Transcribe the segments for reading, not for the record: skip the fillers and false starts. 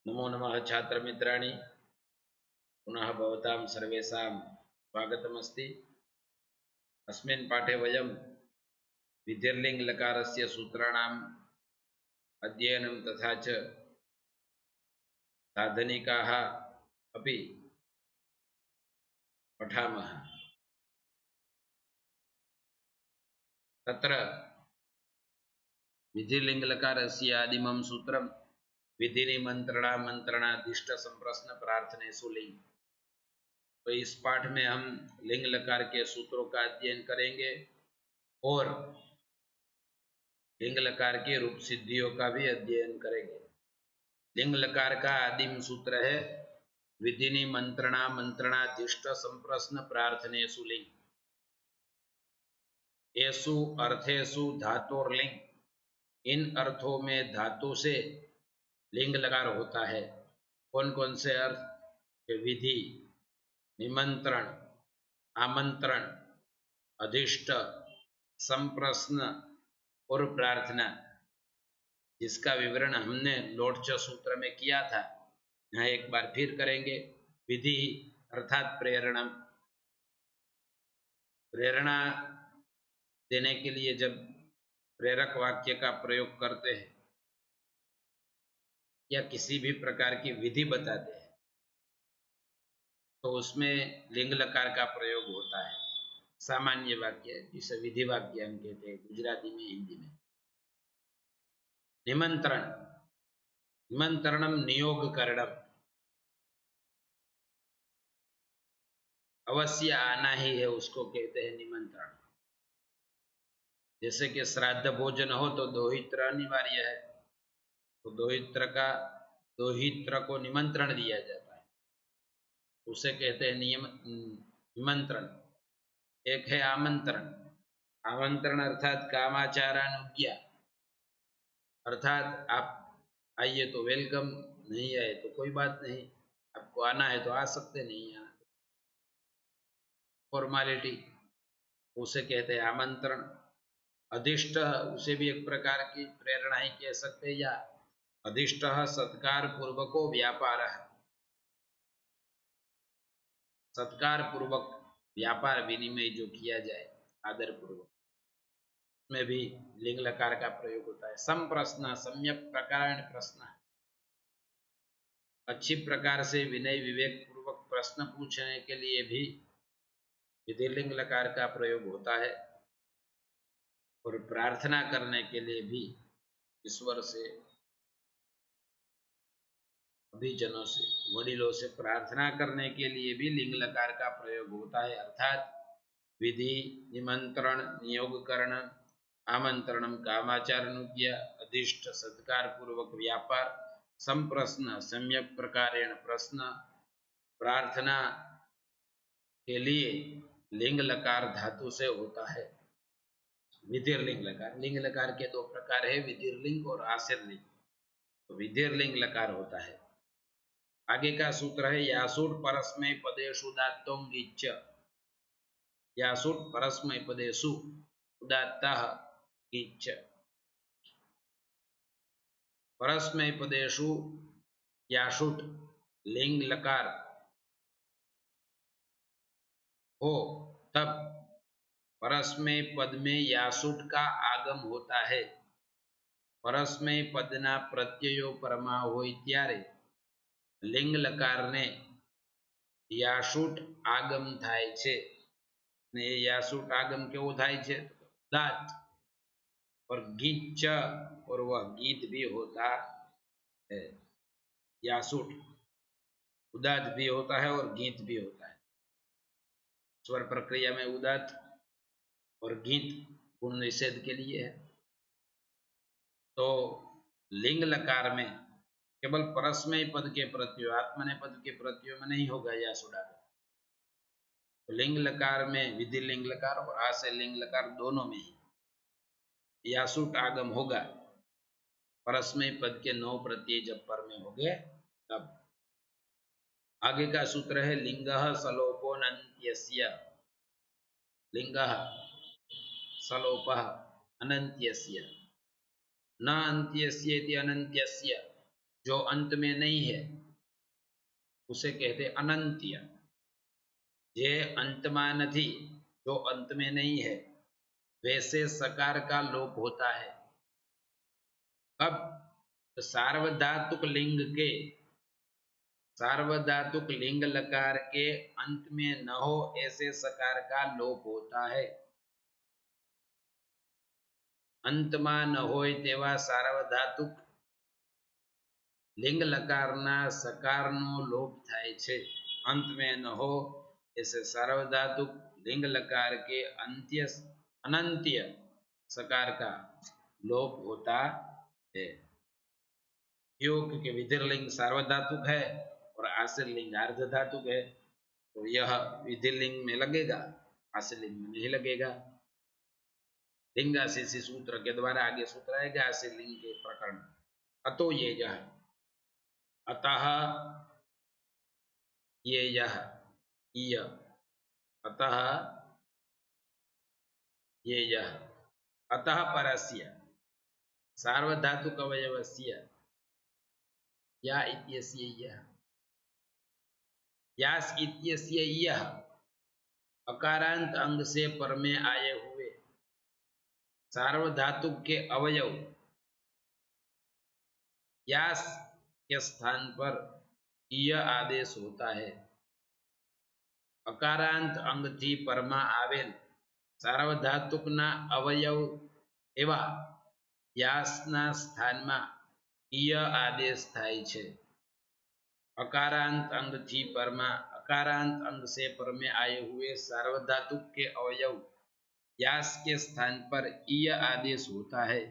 नमो नमः छात्रमित्राणि, पुनः भवतां सर्वेषां स्वागतमस्ति। अस्मिन् पाठे वयं विधिर्लिङ्गलकारस्य सूत्राणाम् अध्ययनं तथा च साधनिकाः अपि पठामः। तत्र विधिर्लिङ्गलकारस्य आदिमं सूत्रं विधिनिमन्त्रणामन्त्रणाधिष्टसम्प्रश्नप्रार्थनेषु लिङ्। तो इस पाठ में हम लिंग लकार के सूत्रों का अध्ययन करेंगे और लिंग लकार के रूप सिद्धियों का भी अध्ययन करेंगे। लिंग लकार का आदिम सूत्र है विधिनि मंत्रणा मंत्रणाधिष्ट संप्रश्न प्रार्थनेषु लिंग। येषु अर्थेषु धातोर्लिंग, इन अर्थों में धातु से लिंग लकार होता है। कौन कौन से अर्थ? विधि, निमंत्रण, आमंत्रण, अधिष्ट, संप्रश्न और प्रार्थना, जिसका विवरण हमने लोटच सूत्र में किया था। यहाँ एक बार फिर करेंगे। विधि अर्थात प्रेरणा। प्रेरणा देने के लिए जब प्रेरक वाक्य का प्रयोग करते हैं या किसी भी प्रकार की विधि बताते हैं तो उसमें लिंग लकार का प्रयोग होता है। सामान्य वाक्य जिसे विधि वाक्य हम कहते हैं गुजराती में, हिंदी में। निमंत्रण, निमंत्रणम नियोग करणम, अवश्य आना ही है, उसको कहते हैं निमंत्रण। जैसे कि श्राद्ध भोजन हो तो दोहित्र अनिवार्य है, तो दोहित्र को निमंत्रण दिया जाता है, उसे कहते हैं निमंत्रण। एक है आमंत्रण। आमंत्रण अर्थात कामाचारानुज्ञा, अर्थात आप आइए तो वेलकम, नहीं आए तो कोई बात नहीं, आपको आना है तो आ सकते, नहीं आना फॉर्मालिटी, उसे कहते हैं आमंत्रण। अधिष्ट, उसे भी एक प्रकार की प्रेरणा ही कह सकते हैं। या अधिष्ट सत्कार पूर्वको व्यापार, सत्कार पूर्वक व्यापार विनिमय जो किया जाए आदर पूर्वक, में भी लिंग लकार का प्रयोग होता है। संप्रश्न, सम्यक प्रकारेण प्रश्न, अच्छी प्रकार से विनय विवेक पूर्वक प्रश्न पूछने के लिए भी विधि लिंग लकार का प्रयोग होता है। और प्रार्थना करने के लिए भी ईश्वर से, अभिजनों से, वडिलों से प्रार्थना करने के लिए भी लिंग लकार का प्रयोग होता है। अर्थात विधि, निमंत्रण, नियोगकरण, आमंत्रणम कामाचारनुज्ञा, अधिष्ट सत्कार पूर्वक व्यापार, संप्रश्न सम्यक प्रकारेण प्रश्न, प्रार्थना के लिए लिंग लकार धातु से होता है। विधिर्लिंग लकार, लिंग लकार के दो प्रकार है, विधिर्लिंग और आशीर्लिंग। तो विधिर्लिंग लकार होता है। आगे का सूत्र है यासुट परस्मय पदेषु उदात्तोंगिच्च, यासुट परस्मय पदेषु उदात्तः गिच्च। परस्मय पदेषु यासुट लिंग लकार हो तब परस्मय पद में यासुट का आगम होता है। परस्मय पदना प्रत्ययो परमा होय त्यारे लिंग लकार ने यासुट आगम थाय छे। ने यासुट आगम केवो थाय छे? दात और गीच, और वह गीत भी होता है। यासुट उदात भी होता है और गीत भी होता है। स्वर प्रक्रिया में उदात और गीत गुण निषेध के लिए है। तो लिंग लकार में केवल परस्मय पद के प्रत्यय, आत्मनेय पद के प्रत्यय में नहीं होगा यासुट आगम। तो लिंग लकार में विधि लिंग लकार और आशय लिंग लकार दोनों में ही यासुट आगम होगा। परस्मय पद के 9 प्रत्यय जब पर में हो गए तब। आगे का सूत्र है लिंगः सलोपोऽनन्त्यस्य, लिंगः सलोपः अनन्त्यस्य, न अन्त्यस्य इति अनन्त्यस्य, जो अंत में नहीं है उसे कहते अनंत्य। जे अंतमा नहीं, जो अंत में नहीं है, वैसे सकार का लोप होता है। अब सार्वधातुक लिंग के, सार्वधातुक लिंग लकार के अंत में न हो ऐसे सकार का लोप होता है। अंतमा न होय तेवा सार्वधातुक लिंग लकारना सकारनो लोप थाय छे। अंत में न हो ऐसे सार्वधातुक लिंग लकार के अंत्य अनंत्य सकार का लोप होता है। क्योंकि विधिलिंग सार्वधातुक है और आश्रयलिंग अर्धधातुक है, तो यह विधिलिंग में लगेगा, आश्रयलिंग में नहीं लगेगा। लिंगाशीषी सूत्र के द्वारा आगे सूत्र आएगा आश्रयलिंग के प्रकरण। अतो ये यह, अतः ये यह, अतः ये यह, अतः परस्य सार्वधातुक अवयवस्य या इत्यस्य यह, यास इत्यस्य यह अकारांत अंग से पर में आए हुए सार्वधातुक के अवयव यास के स्थान पर यह आदेश होता है। अकारांत अंग थी परमा आवेल सार्वधातुक ना अवयव एवा यासना स्थाનમાં यह आदेश થાય છે। अकारांत अंग थी परमा, अकारांत अंग से पर में आए हुए सार्वधातुक के अवयव यास के स्थान पर यह आदेश होता है।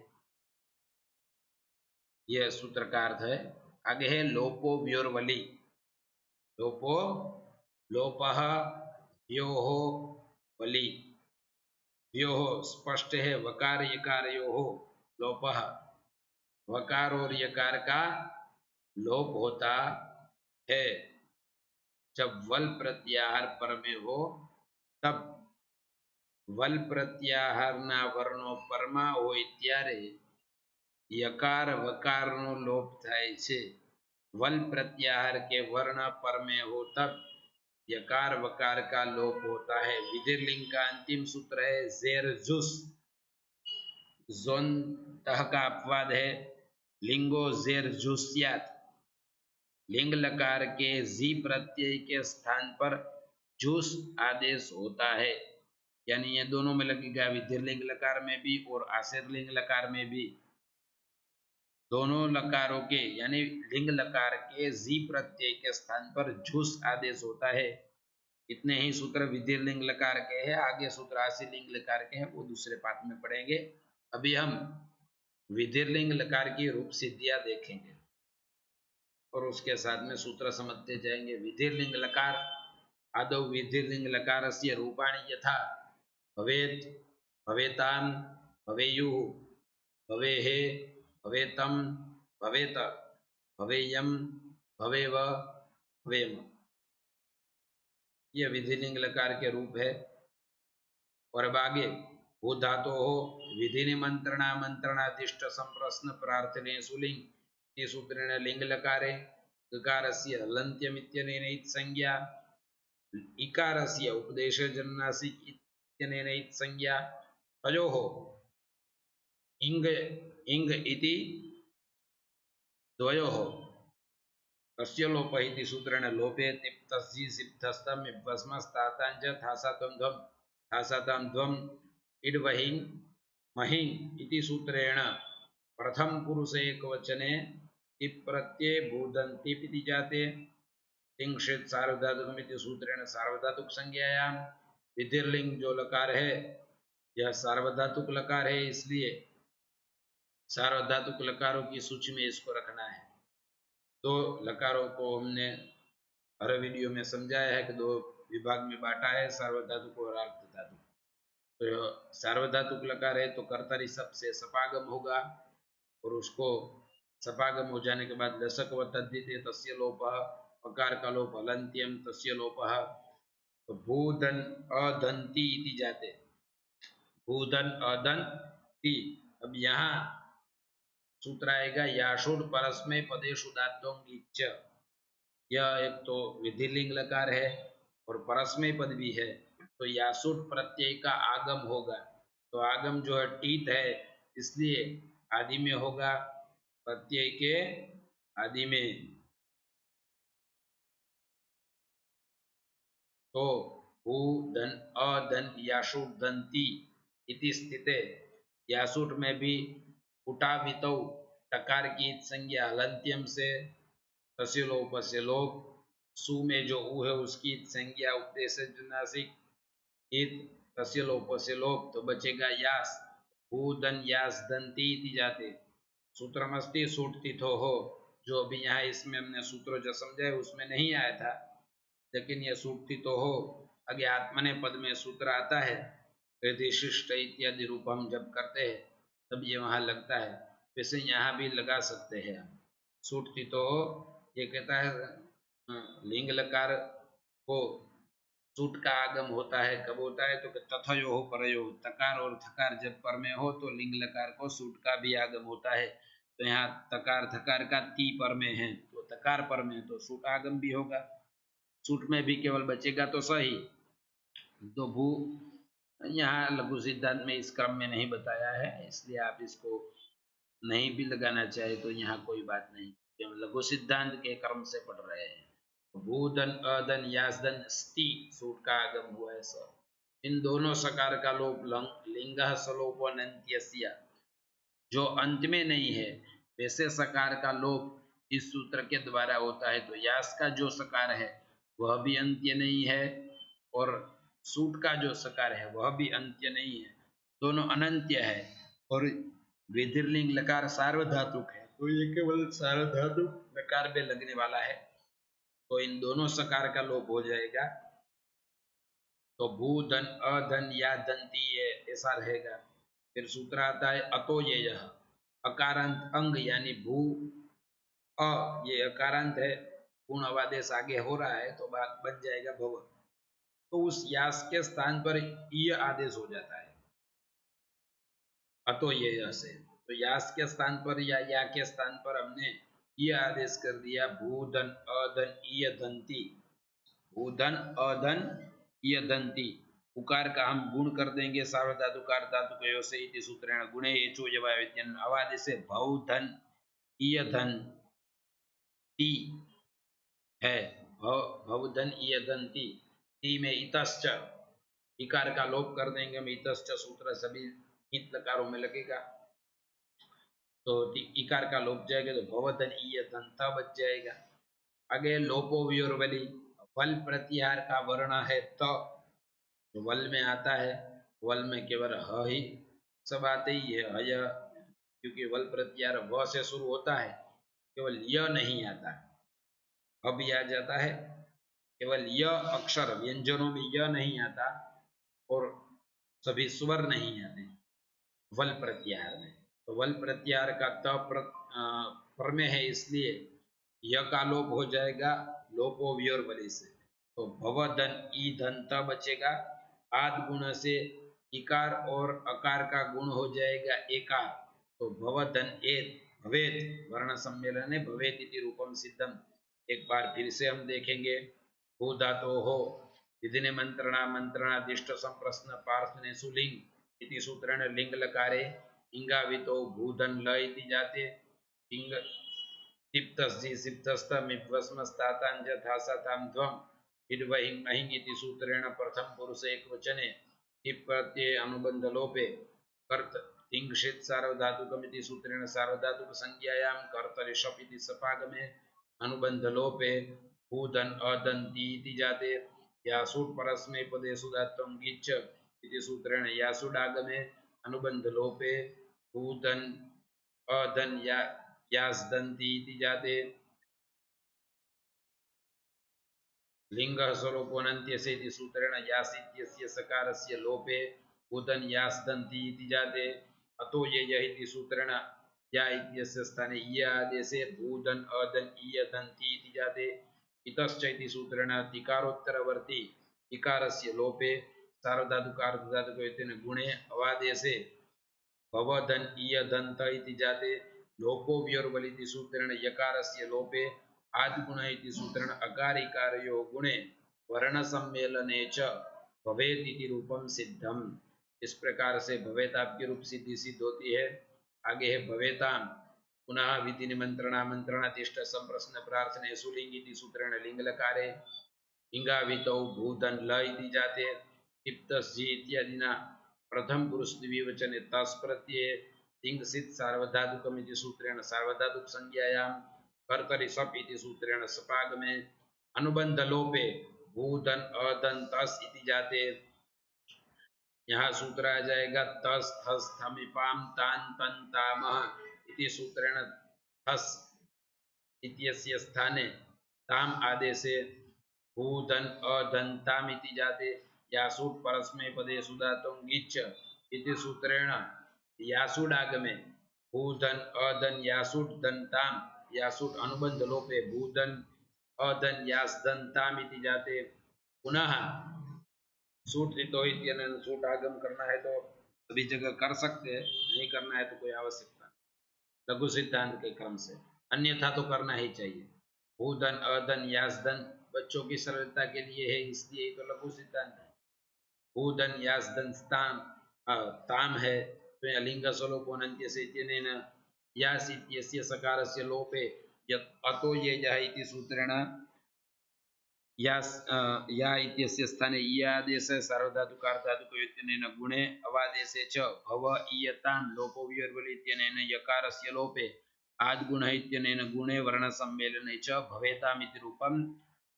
यह सूत्र का अर्थ है। आगे है लोपो व्योर्वली। लोपो लोपः व्योः वली। व्योः स्पष्ट है, वकार यकारयोः लोपः, वकार और यकार का लोप होता है। जब वल प्रत्याहार पर में हो तब वल प्रत्याहार ना वर्णो परमा होय त्यारे यकार वकार नो लोप थाय छे। वल प्रत्याहार के वर्ण पर में हो तब यकार वकार का लोप होता है। विधिलिंग का अंतिम सूत्र है जेर जुस। जोन तह का अपवाद है लिंगो जेर जुस्यात। लिंग लकार के जी प्रत्यय के स्थान पर जुस आदेश होता है, यानी ये दोनों में लगेगा, विधिलिंग लकार में भी और आश्रयलिंग लकार में भी। दोनों लकारों के यानी लिंग लकार के जी प्रत्यय के स्थान पर झुस आदेश होता है। इतने ही सूत्र विधिलिंग लकार के हैं। आगे सूत्र आश्रयलिंग लकार के हैं, वो दूसरे पाठ में पढ़ेंगे। अभी हम विधिलिंग लकार की रूप सिद्धियां देखेंगे और उसके साथ में सूत्र समझते जाएंगे। विधिलिंग लकार आदौ विधिलिंग लकारस्य रूपाणि यथा भवेत्, भवेतां, भवेयुः, भवेः, भवेतं, भवेत, भवेयं, भवेव, भवेम। यह विधिलिंग लकार के रूप है। और अब आगे भू धातो हो विधि निमंत्रणा मंत्रणादिष्ट संप्रश्न प्रार्थने सुलिंग ये सूत्रेण लिंग लकारे गकारस्य हलन्त्यमित्यनेन इत संज्ञा इकारस्य उपदेशजन्नासिक इत्यनेन इत संज्ञा तयोः इंग इंग इति द्वयोः तस्य लोपः इति सूत्रेण लोपे तिप्तस्य सिप्तस्तम भस्मस्तातांच थासातं ध्वम थासातां ध्वम इड्वहिं महिं इति सूत्रेण प्रथम पुरुष एकवचने टिप् प्रत्यये भूदन्ति इति जाते तिंक्षित सार्वधातुकमिति सूत्रेण सार्वधातुक संज्ञायां। विधिर्लिंग जो लकार है यह सार्वधातुक लकार है, इसलिए सार्वधातुक लकारों की सूची में इसको रखना है। दो लकारों को हमने हर वीडियो में समझाया है कि दो विभाग में बांटा है, सार्वधातुक और अर्धधातुक। तो सार्वधातुक लकार है तो कर्तरी सब से सपागम होगा और उसको सपागम हो जाने के बाद लसक व तद्धिते तस्य लोपः, पकार का लोप हलन्त्यम तस्य लोपः। तो भूधन अधंती इति जाते, भूधन अधंती। अब यहाँ सूत्र आएगा याशुड परस्मै पदेषु धात्वं गिच्च। यह एक तो विधिलिंग लकार है और परस्मै पद भी है, तो यासुट प्रत्यय का आगम होगा। तो आगम जो है टीत है, इसलिए आदि में होगा, प्रत्यय के आदि में। तो भू धन अधन यासुट दंती इति स्थिते, यासुट में भी उटावितौ टकार की संज्ञा हलंत्यम से तस्य लोप से लोप, सु में जो उ है उसकी संज्ञा उपदेश नासिक इत तस्य लोप से लोप, तो बचेगा यास। भूदन यास दंती इति जाते सूत्रमस्ति सूट तिथो हो, जो अभी यहाँ इसमें हमने सूत्र जो समझा है उसमें नहीं आया था, लेकिन यह सूक्ति तो हो। आगे आत्मने पद में सूत्र आता है, यदि शिष्ट इत्यादि रूप हम जब करते हैं तब ये वहाँ लगता है, वैसे यहाँ भी लगा सकते हैं हम। सूक्ति तो हो, ये कहता है लिंग लकार को सूट का आगम होता है, कब होता है तो तथयो हो परयो, तकार और थकार जब पर में हो तो लिंग लकार को सूट का भी आगम होता है। तो यहाँ तकार थकार का ती पर में है, तो तकार पर में तो सूट आगम भी होगा। सूट में भी केवल बचेगा तो सही। तो भू यहाँ लघु सिद्धांत में इस क्रम में नहीं बताया है, इसलिए आप इसको नहीं भी लगाना चाहे तो यहाँ कोई बात नहीं, केवल लघु सिद्धांत के क्रम से पढ़ रहे हैं। भूधन अधन यासधन स्ति सूट का आगम हुआ है सर। इन दोनों सकार का लोप लिंग सलोप अन्त्यस्य, जो अंत में नहीं है वैसे सकार का लोप इस सूत्र के द्वारा होता है। तो यास का जो सकार है वह भी अंत्य नहीं है, और सूट का जो सकार है वह भी अंत्य नहीं है, दोनों अनंत्य है। और विधिर्लिंग लकार सार्वधातुक है, तो ये केवल सार्वधातुक लकार में लगने वाला है, तो इन दोनों सकार का लोप हो जाएगा। तो भू धन अधन या दंती ऐसा रहेगा। फिर सूत्र आता है अतो ये यह अकारांत अंग यानी भू अ, ये अकारांत है, पूर्ण अवादेश आगे हो रहा है तो बात बन जाएगा भव। तो उस यास के स्थान पर य आदेश हो जाता है अतो ये यह से। तो यास के स्थान पर या के स्थान पर हमने ये आदेश कर दिया भूधन अधन य दंती, भूधन अधन य दंती। उकार का हम गुण कर देंगे सार्वधातुकार धातु कयो से इति सूत्रेण गुणे एचो यवावित्यन अवादि से भव धन य धन ती है, भवधन य दंती, ती में इतश्च इकार का लोप कर देंगे हम, इतश्च सूत्र सभी इत लकारों में लगेगा, तो इकार का लोप जाएगा तो भवधन य दंता बच जाएगा। आगे लोपो व्योरवली, वल प्रत्याहार का वर्ण है तो वल में आता है, वल में केवल ह ही सब आते ही है, हय, क्योंकि वल प्रत्याहार व से शुरू होता है, केवल य नहीं आता है, अब भी आ जाता है, केवल य अक्षर व्यंजनों में य नहीं आता और सभी स्वर नहीं आते वल प्रत्याहार में। तो वल प्रत्याहार का त प्रमेय है, इसलिए य का लोप हो जाएगा लोपो व्योर बलि से, तो भव धन ई धन त बचेगा। आद गुण से इकार और अकार का गुण हो जाएगा एकार, तो भव धन एत भवेत वर्ण सम्मेलन भवेत इति रूपम सिद्धम। एक बार फिर से हम देखेंगे भू धातो हो विधिने मंत्रणा मंत्रणादिष्ट संप्रश्न पार्थने सुलिंग इति सूत्रेण लिंग लकारे इंगावितो भूधन ल इति जाते इंग तिप्तस्जि सिप्तस्तमिप्वस्मस्तातांजथासातां ध्वम इद्वहिं महिं इति सूत्रेण प्रथम पुरुष एक वचने टिप प्रत्यय अनुबंध लोपे कर्त तिंगशित सार्वधातुकमिति सूत्रेण सार्वधातुक संज्ञायां कर्तरि शप इति सपागमे अनुबंध लोपे भूधन अदन्ति इति जाते यासुड परस्मै पदे सुधात्वं गिच्छ इति सूत्रेण यासुडागमे अनुबंध लोपे भूधन अधन या यासदन्ति इति जाते लिंगः स्वरूपोऽनन्त्यस्य इति सूत्रेण यासीत्यस्य सकारस्य लोपे भूधन यासदन्ति इति जाते अतो ये यः इति सूत्रेण या इत्यस्य स्थाने य आदेशे भूधन अधन ईयदन्ति इति जाते इतश्च इति सूत्रेण तिकारोत्तरवर्ती इकारस्य लोपे सार्वधातुकार्धधातुकयोतेन गुणे अवादेशे भवधन ईयदन्त इति जाते लोपो व्योर्वलिति सूत्रेण यकारस्य लोपे आद्गुण इति सूत्रेण अकारिकारयोः गुणे वर्णसम्मेलने च भवेत् इति रूपम सिद्धम। इस प्रकार से भवेताप की रूप सिद्ध होती है। आगे है भवेताम पुनः विधि निमंत्रणामंत्रणादिष्ट संप्रश्न प्रार्थने सुलिंग इति सूत्रेण लिंग लकारे इंगावितौ भूधन ल इति जाते इप्तस् जी इत्यादिना प्रथम पुरुष द्विवचने तस् प्रत्यय तिंगसित सार्वधातुकम इति सूत्रेण सार्वधातुक संज्ञायां कर्तरि सप इति सूत्रेण सपागमे अनुबंध लोपे भूधन अधन तस् इति जाते। यहाँ सूत्र आ जाएगा तस् थस थमिपाम तान तन तामः इति सूत्रेण थस इत्यस्य स्थाने ताम आदेशे भूधन अधन्ताम इति जाते। यासुट परस्मै पदे सुधातुं गिच्छ इति सूत्रेण यासुडागमे भूधन अधन यासुट दन्ताम यासुट अनुबंध लोपे भूधन अधन यास दन्ताम इति जाते। पुनः सूट तो इत्यनेन सूट आगम करना है तो सभी जगह कर सकते हैं, नहीं करना है तो कोई आवश्यकता नहीं, लघु सिद्धांत के क्रम से, अन्यथा तो करना ही चाहिए। भूधन अधन यासधन बच्चों की सरलता के लिए है, इसलिए तो लघु सिद्धांत है। भूधन यासधन ताम ताम है तो अलिंग स्वलोपोनन्त्य से इत्यनेन यास इत्यस्य सकारस्य लोपे यत् अतो ये यः इति सूत्रेण या इत्यस्य स्थाने इयादेश सार्वधातुकार्धातुकयोत्यनेन गुणे अवादेशे च भव इयतां लोपो विवर्बल इत्यनेन यकारस्य लोपे आद्गुण इत्यनेन गुणे वर्ण सम्मेलने च भवेताम इति रूपम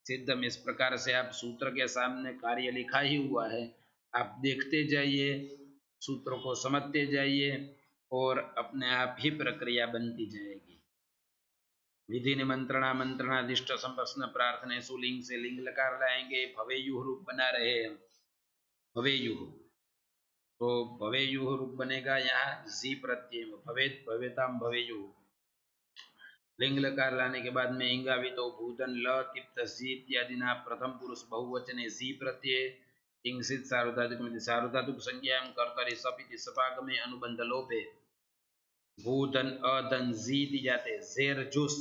सिद्धम। इस प्रकार से आप सूत्र के सामने कार्य लिखा ही हुआ है, आप देखते जाइए, सूत्रों को समझते जाइए और अपने आप ही प्रक्रिया बनती जाएगी। विधि निमंत्रणामंत्रणादिष्ट संप्रश्न प्रार्थना सुलिंग से लिंग लकार लाएंगे, भवेयुः रूप बना रहे हैं। भवेयुः तो भवेयुः रूप बनेगा यहाँ जी प्रत्यय भवेत भवेताम भवेयुः। लिंग लकार लाने के बाद में इंगावितो भूतन ल तिप्त जी इत्यादि ना प्रथम पुरुष बहुवचने जी प्रत्यय इंगित सार्वधातुक सार्वधातुक संज्ञा कर्तरि सपिति सपागमे अनुबंध लोपे भूधन अधन जी दी जाते। जेर जूस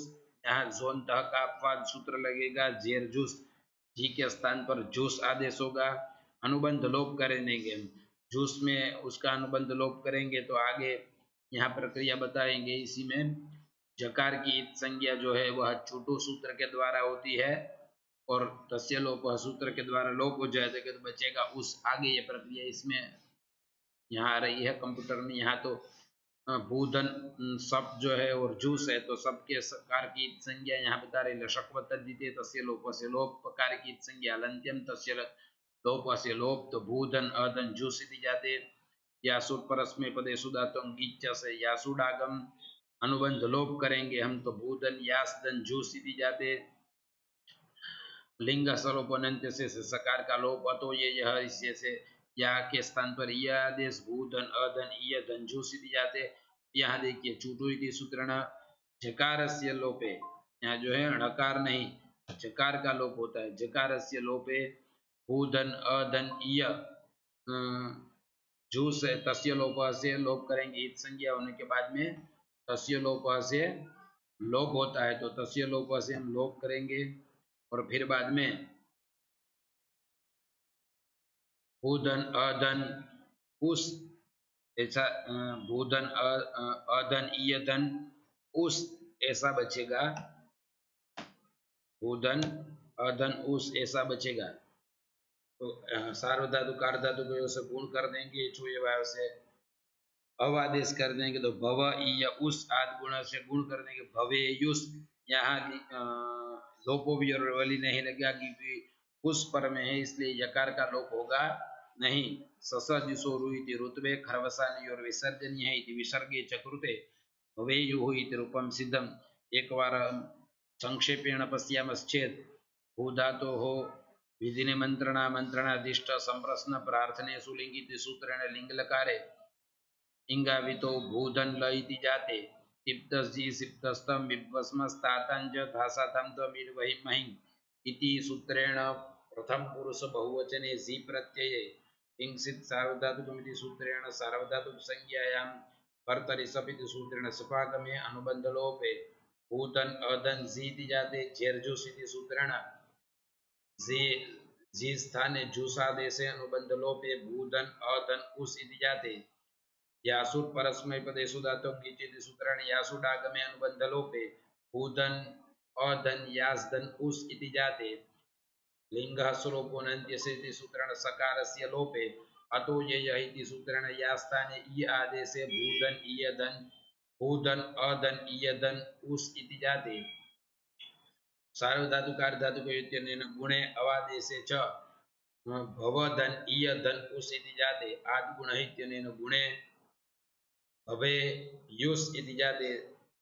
यहाँ जोन तह का अपवाद सूत्र लगेगा, जेर जूस जी के स्थान पर जूस आदेश होगा। अनुबंध लोप करेंगे, जूस में उसका अनुबंध लोप करेंगे तो आगे यहाँ प्रक्रिया बताएंगे। इसी में जकार की इत संज्ञा जो है वह छुटू सूत्र के द्वारा होती है और तस्य लोप सूत्र के द्वारा लोप हो जाएगा तो बचेगा उस। आगे ये प्रक्रिया इसमें यहाँ आ रही है कंप्यूटर में। यहाँ तो भूधन सब जो है और जूस है तो सबके कार की संज्ञा यहाँ बता रही लशक्वत द्वितीय तस्य लोप से लोप कार की संज्ञा लंत्यम तस्य लोप से लोप तो भूधन अधन जूस दी जाते। यासुड परस्मै पदे सुदातम गीच से यासुडागम अनुबंध लोप करेंगे हम तो भूधन यासदन जूस दी जाते। लिंग स्वलोपनंत से सकार का लोप अतो ये यह इससे से या के स्थान पर यह आदेश भूधन अधन य धन जूस दी जाते। यहाँ देखिए चूटू इति सूत्रण जकारस्य लोपे, यहाँ जो है णकार नहीं जकार का लोप होता है। जकारस्य लोपे भूधन अधन य जूस तस्य लोप से लोप करेंगे। इत संज्ञा होने के बाद में तस्य लोप से लोप होता है तो तस्य लोप से हम लोप करेंगे और फिर बाद में भूधन अधन उस ऐसा भूधन अधन ईयधन उस ऐसा बचेगा, भूधन अधन उस ऐसा बचेगा। तो सार्वधातुक अर्धातुक से गुण कर देंगे, छुए भाव से अवादेश कर देंगे तो भव ईय उस आदि गुण से गुण कर देंगे भवेयुस। यहाँ लोपो भी वाली नहीं लगेगा क्योंकि उस पर में है इसलिए यकार का लोप होगा नहीं। ससजुसोरु इति ऋत्वे खरवसानि और विसर्जनीय है इति विसर्गे चकृते भवेयुः इति रूपम सिद्धम। एक बार संक्षेपेण पश्यामश्चेत् भूधातोः विधि निमंत्रणामंत्रणादिष्ट संप्रश्न प्रार्थने सुलिंगिति सूत्रेण लिंग लकारे इंगावितो भूधन ल इति जाते। तिप्तसि सिप्तस्तम विभस्मस्तातंज धासाथम त्वमिर्वहिमहि इति सूत्रेण प्रथम पुरुष बहुवचने जी प्रत्यये इंसित सार्वधातुकमिति सूत्रेण सार्वधातुक संज्ञायां कर्तरि सपिति सूत्रेण सपागमे अनुबंधलोपे भूतन अदन जी इति जाते झेर्जुस् इति सूत्रेण जी स्थाने जुसादेशे अनुबंधलोपे भूतन अदन उस् इति जाते यासुट् परस्मैपदेषु धातोः ङीच् इति सूत्रेण यासुडागमे अनुबंधलोपे भूतन अदन यास्दन उस् इति जाते लिंगः स्वलोपो नन्त्यस्य इति सूत्रेण सकारस्य लोपे अतो ययः इति सूत्रेण यास्थाने इ आदेशे भूदन अदन इयदन उस् इति जाते सार्वधातुकार्धातुकयोत्यनेन गुणे अवादेशे च भवदन इयदन उस् इति जाते आद्गुणः इत्यनेन गुणे भवे युस् इति जाते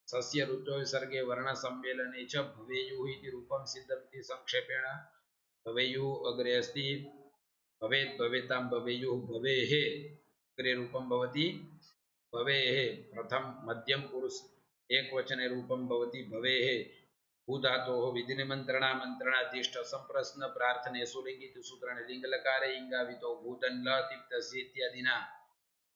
सस्य ऋतौ विसर्गे वर्णसम्मेलने च भवेयुः इति रूपं सिद्धमिति संक्षेपेण भवेयुः अग्रे अस्ति भवेत् भवेतां भवेयुः भवेः अग्रे रूपं भवति भवेः प्रथम मध्यम पुरुष एकवचने रूपं भवति भवेः भूधातोः विधिनिमन्त्रणामन्त्रणाधीष्ट सम्प्रश्न प्रार्थनेषु लिङ्गिति सूत्रेण लिङ्गलकारे इङ्गावितो भूतन् ल तिप्तसि इत्यादिना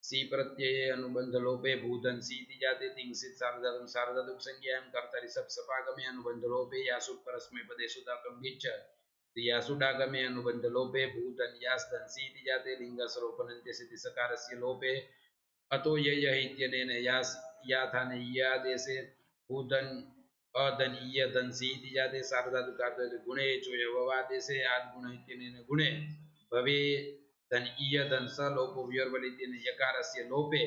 सी प्रत्यये अनुबंध लोपे भूधन सी इति जाते तिंसित सार्वधातुक सार्वधातुक संज्ञायां कर्तरि सप् सपागमे अनुबंध लोपे यासुट् परस्मैपदेषु धातुं ङीच् यासुडागमे अनुबंध लोपे भूधन यास्धन सी इति जाते लिङ्गस्वरूपनन्त्यस्य इति सकारस्य लोपे अतो ययः इत्यनेन यास् याथाने यादेशे भूधन अधन इयधन सी इति जाते सार्वधातुकार्धातुके गुणे चोयववादेशे आद्गुणः इत्यनेन गुणे भवे धन इयधन स लोपो व्योर्बल इत्यनेन यकारस्य लोपे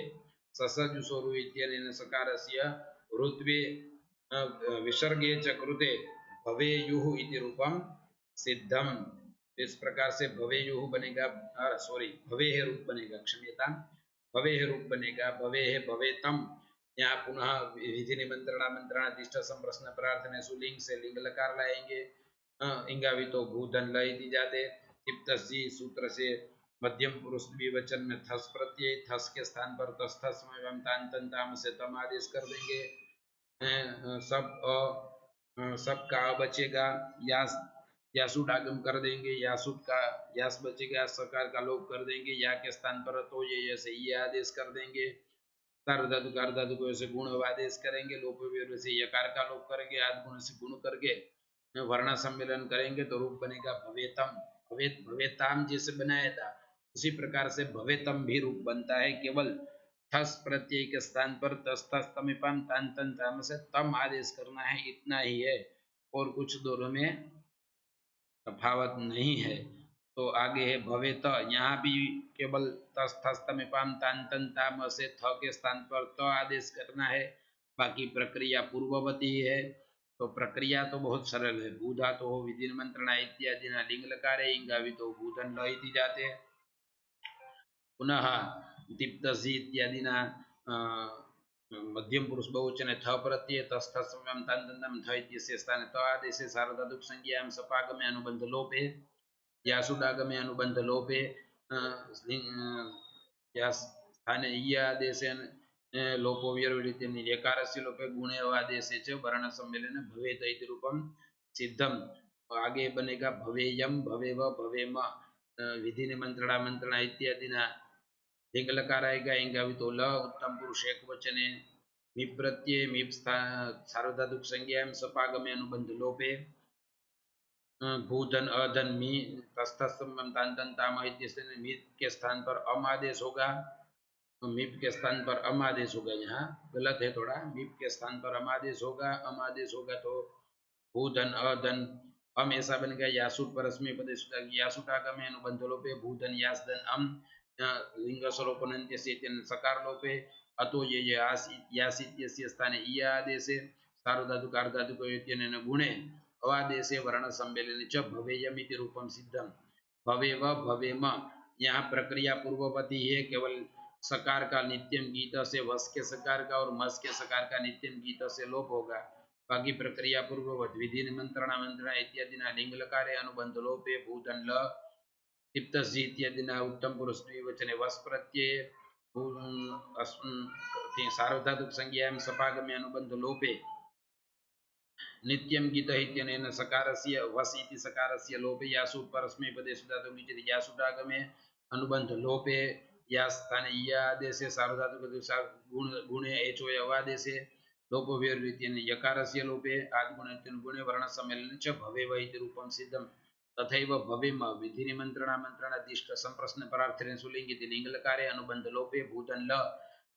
ससजुसोरु इत्यनेन सकारस्य ऋत्वे विसर्गे च कृते भवेयुः इति रूपं सिद्धम। इस प्रकार से भवेयुः बनेगा सॉरी भवेः रूप बनेगा क्षम्यतां भवेः रूप बनेगा भवेः भवेतम। यहाँ पुनः विधि निमंत्रणामंत्रणाधीष्ट संप्रश्न प्रार्थनेषु लिंग से लिंग लकार लाएंगे इंगावितो भूधन ल इति जाते तिप्तसि सूत्र से मध्यम पुरुष द्विवचन में थस प्रत्यय थस के स्थान पर तस थस एवं ताम से तम आदेश कर देंगे सब का बचेगा यास यासुट आगम कर देंगे यासुट का यास बचेगा सकार का लोप कर देंगे या के स्थान पर तो ये से ये आदेश कर देंगे सार्वधातुक अर्धातुक से गुण आदेश करेंगे लोप से यकार का लोप करेंगे आदि गुण से गुण करके वर्ण सम्मेलन करेंगे तो रूप बनेगा भवेतम। भवेत भवेताम जैसे बनाया था उसी प्रकार से भवेतम भी रूप बनता है केवल थस प्रत्यय के स्थान पर तस थस तमिपम तान तन ताम से तम आदेश करना है इतना ही है और कुछ दोनों में तफावत नहीं है। तो आगे है भवेत यहाँ भी केवल तस थस तमिपाम तान तन ताम से थ के स्थान पर त आदेश करना है बाकी प्रक्रिया पूर्ववती है। तो प्रक्रिया तो बहुत सरल है भूधातो हो विधि मंत्रणा इत्यादि न लिंग लकारे इंगावितो भूधन ल इति जाते पुनः दीप्तसी इत्यादि न मध्यम पुरुष बहुवचने थ प्रत्यय तस्थम तंतम थ इत्यस्य स्थाने त आदेशे सार्वधातुक संज्ञायां सपागमे अनुबंध लोपे यासुडागमे अनुबंध लोपे यास स्थाने इ आदेशेन लोपो विर्वृत्ति यकारस्य लोपे गुणे आदेशे च वर्ण सम्मेलन भवेत इति रूपं सिद्धम। आगे बनेगा भवेयम भवेव भवेम विधि निमंत्रणा मंत्रणा इत्यादि ना लिंग लकार आएगा इंगावितो ल उत्तम पुरुष एक वचने मिप प्रत्यय मिप सार्वधातुक संज्ञायां सपागमे अनुबंध लोपे भूधन अधन मी तस्तम इत्यस्य मिप के स्थान पर अम आदेश होगा मिप के स्थान पर अम आदेश होगा यहाँ गलत है थोड़ा मिप के स्थान पर अम आदेश होगा तो भूधन अधन अम ऐसा बन गया यासुट परस्मै पदेश यासुटागमे अनुबंध लोपे भूधन यासधन अम लिंग स्वरूपनन्त्यस्य सकार लोपे अतो ये यासित्यस्य स्थाने इ आदेशे सार्वधातुक अर्धातुक इत्यनेन गुणे अवादेशे वर्ण सम्मेलने च भवेयम् इति रूपं सिद्धं। भवेव भवेम यहाँ प्रक्रिया पूर्ववती है केवल सकार का नित्यम गीत से वस के सकार का और मस के सकार का नित्यम गीत से लोप होगा बाकी प्रक्रिया पूर्ववत विधि निमंत्रणा मंत्रणा इत्यादि न लिंग लकारे अनुबंध लोपे भूधन ल तिप्तसि इत्यादि न उत्तम पुरुष द्विवचने वस प्रत्यय सार्वधातुक संज्ञायां सपागमे अनुबंध लोपे नित्यं गीत इत्यनेन सकारस्य वस इति सकारस्य लोपे यासुट् परस्मैपदेषु धातुं ङीच् यासुडागमे अनुबंध लोपे या स्थाने य आदेशे सार्वधातुक गुणे एचो अवादेशे लोपो व्यवृत्तिने यकारस्य लोपे आद्गुणेन गुणे वर्ण सम्मेलन च भवेव इति रूपं सिद्धं तथैव भवेम विधिनिमन्त्रणामन्त्रणादिष्ट संप्रश्न परार्थेन सुलिङ्गिति लिङ्गलकारे अनुबन्ध लोपे भूतन ल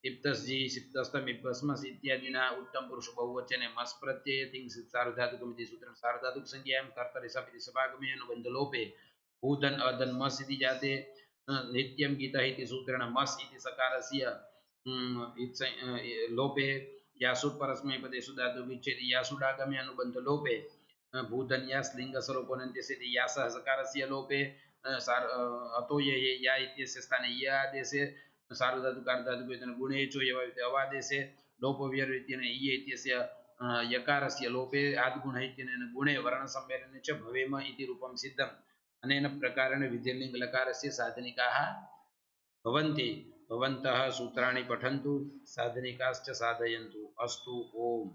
इप्तस्जि सिप्तस्तम इप्तस्मस् इत्यादिना उत्तम पुरुष बहुवचने मस् प्रत्यय तिंसित सार्वधातुकमिति सूत्रं सार्वधातुक संज्ञायां कर्तरि सपिति सपागमे अनुबन्ध लोपे भूतन अदन मस् इति जाते नित्यं गीता इति सूत्रेण मस् इति सकारस्य लोपे यासुट् परस्मैपदेषु धातु विच्छेदे यासुडागमे अनुबन्ध लोपे भूतन यास् लिङ्गस्वरूपोऽनन्त्यस्यति यासः सकारस्य लोपे अतो ये या इत्यस्य स्थाने य आदेशे सार्वधातुकार्धातुकवेतन गुणे चो अवादेशे लोपव्यर् इये इत्यस्य यकारस्य लोपे आद्गुणः इत्यनेन गुणे वर्णसम्मेलने च भवेम इति रूपं सिद्धम् अनेन प्रकारेण विधिर्लिङ्गलकारस्य साधनिकाः भवन्ति भवन्तः सूत्राणि पठन्तु साधनिकाश्च साधयन्तु अस्तु ओम्।